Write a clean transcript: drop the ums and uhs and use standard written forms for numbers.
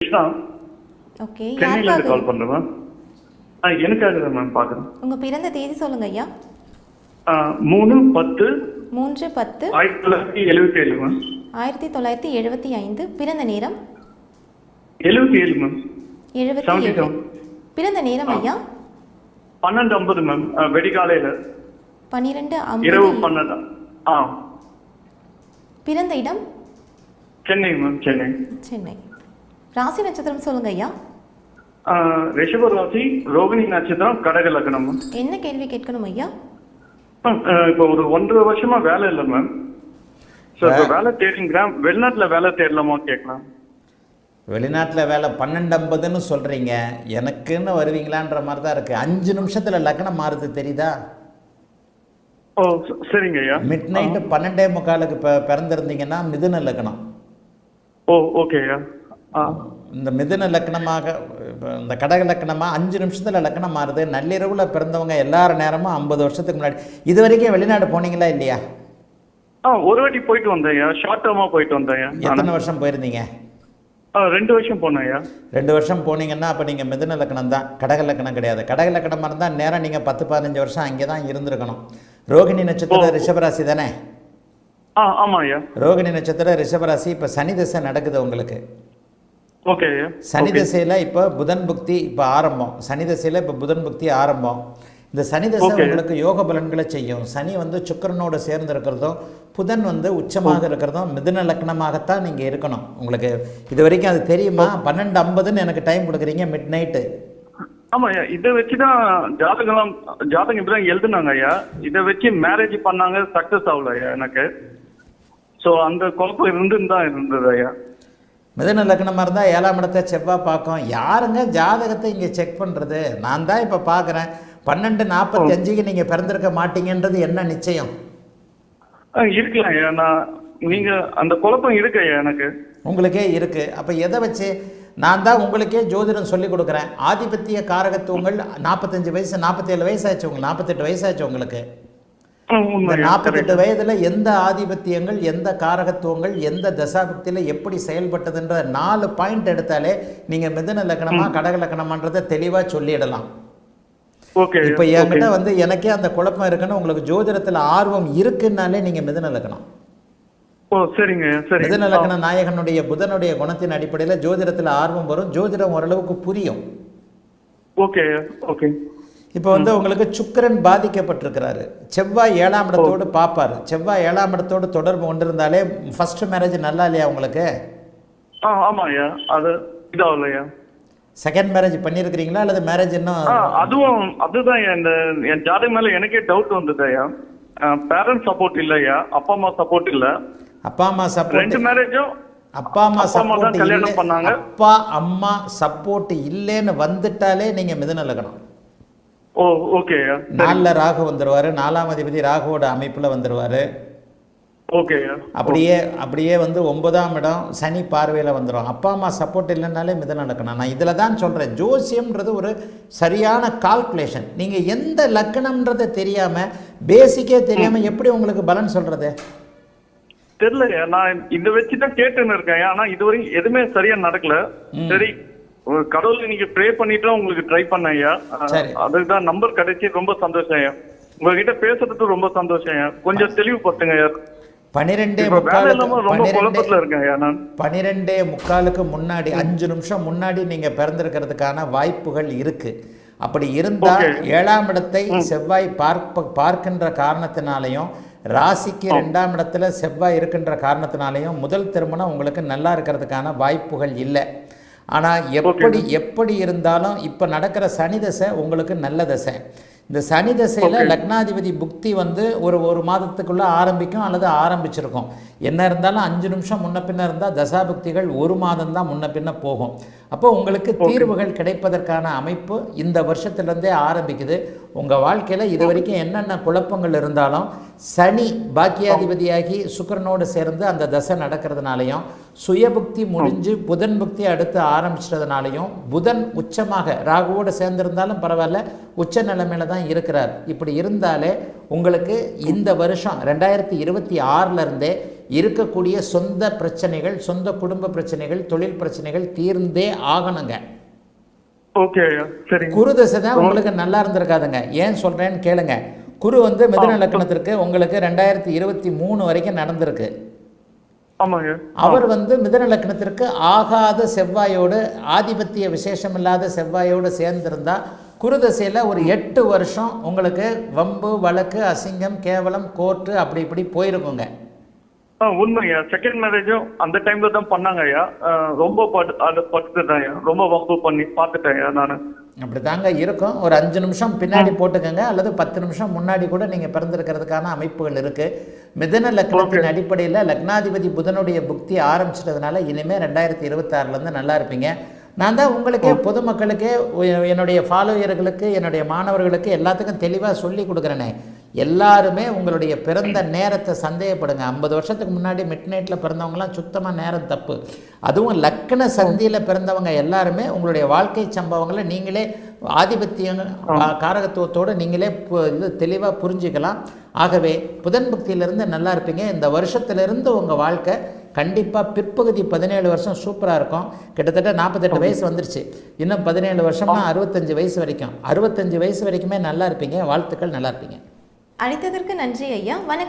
Krishna okay. சென்னையிலேருந்து யாருக்காக? கால் பண்ணுறேன் மேம். எனக்காக தான் மேம் பார்க்குறேன். உங்க பிறந்த தேதி சொல்லுங்க ஐயா. 3/10/1977 3/10/1977. மேம். 1975. பிறந்த நேரம் 77 மேம். 77. 77. பிறந்த நேரம் ஐயா 12:50 மேம். வெடிகாலையில் 12:50. இரவு 12. பிறந்த இடம் சென்னை மேம். சென்னை. சென்னை. ராசி நட்சத்திரம் சொல்லுங்க ஐயா. ரிஷப ராசி, ரோகிணி நட்சத்திரம், கடக லக்னம் மேம். என்ன கேள்வி கேட்கணும் ஐயா? இப்போ ஒரு 1.5 வருஷமா வேலை இல்லை மேம். ஸோ இப்போ வேலை தேடிங்கிறேன். வெளிநாட்டில் வேலை தேடலாமா கேட்கலாம். வெளிநாட்டில் வேலை 12:50ன்னு சொல்கிறீங்க, எனக்குன்னு வருவீங்களான்ற மாதிரி தான் இருக்குது. 5 நிமிஷத்தில் லக்னம் மாறுது தெரியுதா? ஓ சரிங்க ஐயா. மிட் நைட்டு 12:45 இப்போ பிறந்திருந்தீங்கன்னா மிதுன லக்னம். ஓ ஓகே ஐயா. இந்த மிதுன லக்னமாக இந்த கடக லக்னமாக 5 நிமிஷத்தில் லக்னம் மாறுது. நள்ளிரவில் பிறந்தவங்க எல்லார நேரமும் 50 வருஷத்துக்கு முன்னாடி. இது வரைக்கும் வெளிநாடு போனீங்களா இல்லையா? ஒரு வாட்டி போயிட்டு வந்தேன் ஐயா. ஷார்ட் டேர்மாக போயிட்டு வந்தேன் ஐயா. எத்தனை வருஷம் போயிருந்தீங்க? 2 வருஷம் போனேன் ஐயா. 2 வருஷம் போனீங்கன்னா அப்போ நீங்கள் மிதுன லக்னம் தான், கடக லக்னம் கிடையாது. கடக லக்னமாக இருந்தால் நேரம் நீங்கள் 10-15 வருஷம் அங்கே தான் இருந்திருக்கணும். ரோகிணி நட்சத்திரம் ரிஷபராசி தானே? ஆமாம் ஐயா. ரோகிணி நட்சத்திரம் ரிஷபராசி. இப்போ சனி தசை நடக்குது உங்களுக்கு. ஓகே ஐயா. சனி தசையில் இப்போ புதன் புக்தி இப்போ ஆரம்பம். சனி தசையில் இப்போ புதன் புக்தி ஆரம்பம். இந்த சனி தசை உங்களுக்கு யோக பலன்களை செய்யும். சனி வந்து சுக்கிரனோடு சேர்ந்து இருக்கிறதும், புதன் வந்து உச்சமாக இருக்கிறதும் மிதுன லக்னமாகத்தான் நீங்கள் இருக்கணும். உங்களுக்கு இது வரைக்கும் அது தெரியுமா? 12:50ன்னு எனக்கு டைம் கொடுக்குறீங்க மிட் நைட்டு. ஆமாம் ஐயா. இதை வச்சு தான் ஜாதகம் இப்படி தான் எழுதுனாங்க ஐயா. இதை வச்சு மேரேஜ் பண்ணாங்க, சக்ஸஸ் ஆகல ஐயா எனக்கு. ஸோ அந்த குழப்பம் இருந்தது ஐயா. மிதுன லக்னமாக இருந்தால் 7ஆம் இடத்தை செவ்வாய் பார்க்கும். யாருங்க ஜாதகத்தை இங்கே செக் பண்ணுறது? நான் தான் இப்போ பார்க்குறேன். 12:45க்கு நீங்கள் பிறந்திருக்க மாட்டீங்கன்றது என்ன நிச்சயம்? இருக்கலாம் ஐயா. நீங்கள் அந்த குழப்பம் இருக்கு ஐயா எனக்கு. உங்களுக்கே இருக்குது. அப்போ எதை வச்சு? நான் தான் உங்களுக்கே ஜோதிடம் சொல்லி கொடுக்குறேன். ஆதிபத்திய காரகத்துவங்கள் 45 வயசு 47 வயசாச்சு உங்களுக்கு, 48 வயசாச்சு உங்களுக்கு. இந்த 48 வயதில் எந்த ஆதிபத்தியங்கள், எந்த காரகத்துவங்கள், எந்த தசாபக்தியில் எப்படி செயல்பட்டதுன்ற 4 பாயிண்ட் எடுத்தாலே நீங்கள் மிதுன லக்னமா கடக லக்னமான்றதை தெளிவாக சொல்லிடலாம். இப்போ என்கிட்ட வந்து எனக்கே அந்த குழப்பம் இருக்குன்னு, உங்களுக்கு ஜோதிடத்தில் ஆர்வம் இருக்குன்னாலே நீங்கள் மிதுன லக்னம். மிதுன லக்ன நாயகனுடைய புதனுடைய குணத்தின் அடிப்படையில் ஜோதிடத்தில் ஆர்வம் வரும். ஜோதிடம் ஓரளவுக்கு புரியும். Okay okay. இப்போ வந்து உங்களுக்கு சுக்கிரன் பாதிக்கப்பட்டிருக்கிறாரு. செவ்வாய் 7ஆம் இடத்தோடு பார்ப்பார். செவ்வாய் 7ஆம் இடத்தோடு தொடர்பு கொண்டிருந்தாலே ஃபர்ஸ்ட் மேரேஜ் நல்லா இல்லையா உங்களுக்கு? ஆமாம் ஐயா. அது இதாகலையா? செகண்ட் மேரேஜ் பண்ணியிருக்கிறீங்களா அல்லது மேரேஜ் இன்னும்? அதுதான் என் ஜாதகம் மேலே எனக்கே டவுட் வந்தது ஐயா. பேரண்ட்ஸ் சப்போர்ட் இல்லையா, அப்பா அம்மா சப்போர்ட் இல்லை. அப்பா அம்மா சப்போர்ட். 2 மேரேஜும் அப்பா அம்மா சப்போர்ட் கல்யாணம் பண்ணாங்க. அப்பா அம்மா சப்போர்ட் இல்லைன்னு வந்துட்டாலே நீங்க மிதுன லக்னம். ஓ ஓகே. 4ல் ராகு வந்துருவாரு. 4ஆம் அதிபதி ராகுவோட அமைப்புல வந்துருவாரு. ஓகே. அப்படியே வந்து 9ஆம் இடம் சனி பார்வையில் வந்துடும். அப்பா அம்மா சப்போர்ட் இல்லைன்னாலே மிதுன லக்னம். நான் இதில் தான் சொல்கிறேன், ஜோசியம்ன்றது ஒரு சரியான கால்குலேஷன். நீங்கள் எந்த லக்னம்ன்றதை தெரியாமல், பேசிக்கே தெரியாமல் எப்படி உங்களுக்கு பலன் சொல்கிறது? தெரியலையா. நான் இதை வச்சு தான் கேட்டுன்னு இருக்கேன். ஆனால் இதுவரைக்கும் எதுவுமே சரியா நடக்கல. சரி, கடவுளை நீங்க ப்ரே பண்ணிட்டு உங்களுக்கு ட்ரை பண்ண ஐயா. அதுக்கு தான் நம்பர் கிடைச்சி ரொம்ப சந்தோஷம் ஐயா. உங்ககிட்ட பேசுறதுக்கு ரொம்ப சந்தோஷம் ஐயா. கொஞ்சம் தெளிவுபடுத்துங்க ஐயா. 12:45க்கு முன்னாடி 5 நிமிஷம் முன்னாடி நீங்க பிறந்திருக்கிறதுக்கான வாய்ப்புகள் இருக்கு. அப்படி இருந்தால் 7ஆம் இடத்தை செவ்வாய் பார்க்கின்ற காரணத்தினாலையும், ராசிக்கு 2ஆம் இடத்துல செவ்வாய் இருக்கின்ற காரணத்தினாலையும் முதல் திருமணம் உங்களுக்கு நல்லா இருக்கிறதுக்கான வாய்ப்புகள் இல்லை. ஆனால் எப்படி இருந்தாலும் இப்போ நடக்கிற சனி தசை உங்களுக்கு நல்ல தசை. இந்த சனி தசையில் லக்னாதிபதி புக்தி வந்து ஒரு மாதத்துக்குள்ளே ஆரம்பிக்கும் அல்லது ஆரம்பிச்சிருக்கும். என்ன இருந்தாலும் 5 நிமிஷம் முன்ன பின்ன இருந்தால் தசாபுக்திகள் 1 மாதம் தான் முன்ன பின்ன போகும். அப்போ உங்களுக்கு தீர்வுகள் கிடைப்பதற்கான அமைப்பு இந்த வருஷத்துலேருந்தே ஆரம்பிக்குது. உங்கள் வாழ்க்கையில் இது வரைக்கும் என்னென்ன குழப்பங்கள் இருந்தாலும் சனி பாக்கியாதிபதியாகி சுக்கிரனோடு சேர்ந்து அந்த தசை நடக்கிறதுனாலையும், சுயபுக்தி முடிஞ்சு புதன் புக்தி அடுத்து ஆரம்பிச்சதுனாலையும் புதன் உச்சமாக ராகுவோடு சேர்ந்திருந்தாலும் பரவாயில்ல, உச்ச நிலைமையில தான் இருக்கிறார். இப்படி இருந்தாலே உங்களுக்கு இந்த வருஷம் 2026 இருந்தே இருக்கக்கூடிய சொந்த பிரச்சனைகள், சொந்த குடும்ப பிரச்சனைகள், தொழில் பிரச்சனைகள் தீர்ந்தே ஆகணுங்க. ஓகே ஐயா, சரி. குரு தசை தான் உங்களுக்கு நல்லா இருந்திருக்காதுங்க. ஏன் சொல்றேன்னு கேளுங்க. குரு வந்து மிதுன லக்னத்திற்கு உங்களுக்கு 2023 வரைக்கும் நடந்திருக்கு. ஆமாங்க. அவர் வந்து மிதுன லக்னத்திற்கு ஆகாத செவ்வாயோடு, ஆதிபத்திய விசேஷம் இல்லாத செவ்வாயோடு சேர்ந்திருந்தா குருதசையில் ஒரு 8 வருஷம் உங்களுக்கு வம்பு வழக்கு அசிங்கம் கேவலம் கோர்ட்டு அப்படி இப்படி போயிருக்குங்க. உண்மையா, செகண்ட் மேரேஜும் அந்த டைம்ல தான் பண்ணாங்க ஐயா. ரொம்ப பட்டுட்டேன் ஐயா, ரொம்ப வம்பு பண்ணி பார்த்துட்டேன் ஐயா நான். அப்படி தாங்க இருக்கும். ஒரு 5 நிமிஷம் பின்னாடி போட்டுக்கோங்க, அல்லது 10 நிமிஷம் முன்னாடி கூட நீங்கள் பிறந்திருக்கிறதுக்கான அமைப்புகள் இருக்குது. மிதுன லக்னத்தின் அடிப்படையில் லக்னாதிபதி புதனுடைய புக்தி ஆரம்பிச்சிட்டதுனால இனிமேல் 2026 நல்லா இருப்பீங்க. நான் தான் உங்களுக்கே பொதுமக்களுக்கே என்னுடைய ஃபாலோயர்களுக்கு என்னுடைய மாணவர்களுக்கு எல்லாத்துக்கும் தெளிவாக சொல்லி கொடுக்குறேனே, எல்லாருமே உங்களுடைய பிறந்த நேரத்தை சந்தேகப்படுங்க. 50 வருஷத்துக்கு முன்னாடி மிட் நைட்டில் பிறந்தவங்களாம் சுத்தமாக நேரம் தப்பு. அதுவும் லக்ன சந்தியில் பிறந்தவங்க எல்லாருமே உங்களுடைய வாழ்க்கை சம்பவங்களை நீங்களே ஆதிபத்தியம் காரகத்துவத்தோடு நீங்களே இது தெளிவாக புரிஞ்சுக்கலாம். ஆகவே புதன் புக்தியிலிருந்து நல்லா இருப்பீங்க. இந்த வருஷத்துலேருந்து உங்கள் வாழ்க்கை கண்டிப்பாக பிற்பகுதி 17 வருஷம் சூப்பராக இருக்கும். கிட்டத்தட்ட 48 வயசு வந்துருச்சு. இன்னும் 17 வருஷம்னா 65 வயசு வரைக்கும், 65 வயசு வரைக்குமே நல்லா இருப்பீங்க. வாழ்த்துக்கள், நல்லா இருப்பீங்க. அழைத்ததற்கு நன்றி ஐயா. வணக்கம்.